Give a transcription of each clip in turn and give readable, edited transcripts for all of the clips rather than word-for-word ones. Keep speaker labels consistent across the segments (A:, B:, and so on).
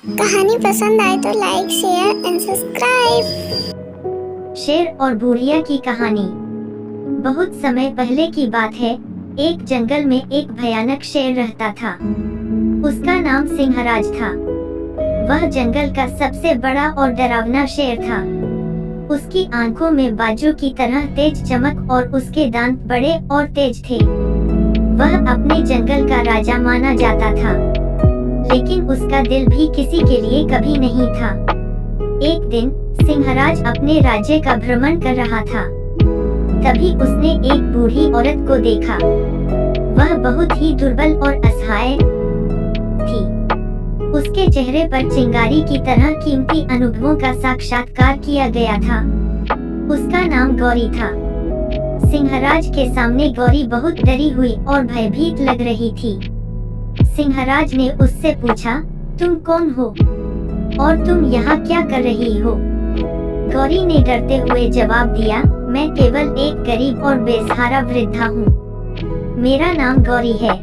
A: कहानी पसंद आए तो लाइक, शेयर एंड सब्सक्राइब।
B: शेर और बुढ़िया की कहानी। बहुत समय पहले की बात है। एक जंगल में एक भयानक शेर रहता था। उसका नाम सिंहराज था। वह जंगल का सबसे बड़ा और डरावना शेर था। उसकी आंखों में बाजू की तरह तेज चमक और उसके दांत बड़े और तेज थे। वह अपने जंगल का राजा माना जाता था, लेकिन उसका दिल भी किसी के लिए कभी नहीं था। एक दिन सिंहराज अपने राज्य का भ्रमण कर रहा था। तभी उसने एक बूढ़ी औरत को देखा। वह बहुत ही दुर्बल और असहाय थी। उसके चेहरे पर चिंगारी की तरह कीमती अनुभवों का साक्षात्कार किया गया था। उसका नाम गौरी था। सिंहराज के सामने गौरी बहुत डरी हुई और भयभीत लग रही थी। सिंहराज ने उससे पूछा, तुम कौन हो और तुम यहाँ क्या कर रही हो? गौरी ने डरते हुए जवाब दिया, मैं केवल एक गरीब और बेसहारा वृद्धा हूँ। मेरा नाम गौरी है।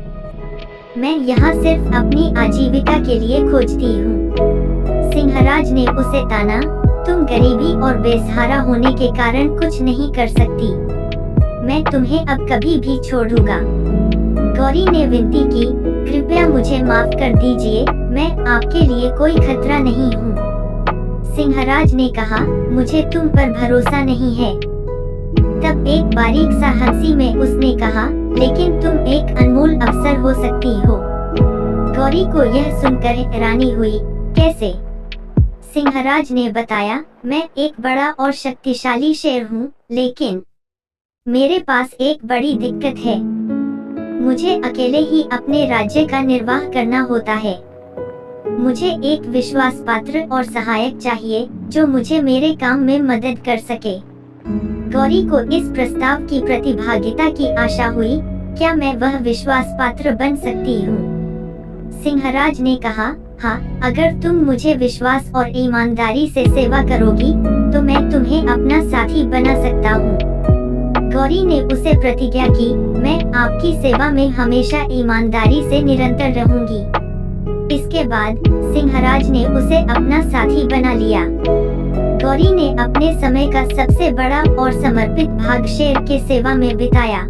B: मैं यहाँ सिर्फ अपनी आजीविका के लिए खोजती हूँ। सिंहराज ने उसे ताना, तुम गरीबी और बेसहारा होने के कारण कुछ नहीं कर सकती। मैं तुम्हें अब कभी भी छोड़ूंगा। गौरी ने विनती की, कृपया मुझे माफ कर दीजिए, मैं आपके लिए कोई खतरा नहीं हूँ। सिंहराज ने कहा, मुझे तुम पर भरोसा नहीं है। तब एक बारीक सा हंसी में उसने कहा, लेकिन तुम एक अनमोल अवसर हो सकती हो। गौरी को यह सुनकर हैरानी हुई, कैसे? सिंहराज ने बताया, मैं एक बड़ा और शक्तिशाली शेर हूँ, लेकिन मेरे पास एक बड़ी दिक्कत है। मुझे अकेले ही अपने राज्य का निर्वाह करना होता है। मुझे एक विश्वास पात्र और सहायक चाहिए, जो मुझे मेरे काम में मदद कर सके। गौरी को इस प्रस्ताव की प्रतिभागिता की आशा हुई। क्या मैं वह विश्वास पात्र बन सकती हूँ? सिंहराज ने कहा, हाँ, अगर तुम मुझे विश्वास और ईमानदारी से सेवा करोगी, तो मैं तुम्हें अपना साथी बना सकता हूँ। गौरी ने उसे प्रतिज्ञा की, मैं आपकी सेवा में हमेशा ईमानदारी से निरंतर रहूंगी। इसके बाद सिंहराज ने उसे अपना साथी बना लिया। गौरी ने अपने समय का सबसे बड़ा और समर्पित भाग शेर के सेवा में बिताया।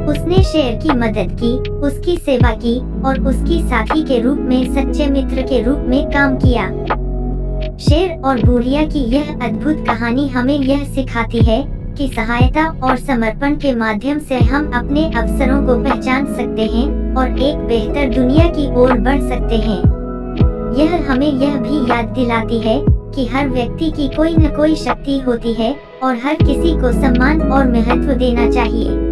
B: उसने शेर की मदद की, उसकी सेवा की और उसकी साथी के रूप में सच्चे मित्र के रूप में काम किया। शेर और बुढ़िया की यह अद्भुत कहानी हमें यह सिखाती है कि सहायता और समर्पण के माध्यम से हम अपने अवसरों को पहचान सकते हैं और एक बेहतर दुनिया की ओर बढ़ सकते हैं। यह हमें यह भी याद दिलाती है कि हर व्यक्ति की कोई न कोई शक्ति होती है और हर किसी को सम्मान और महत्व देना चाहिए।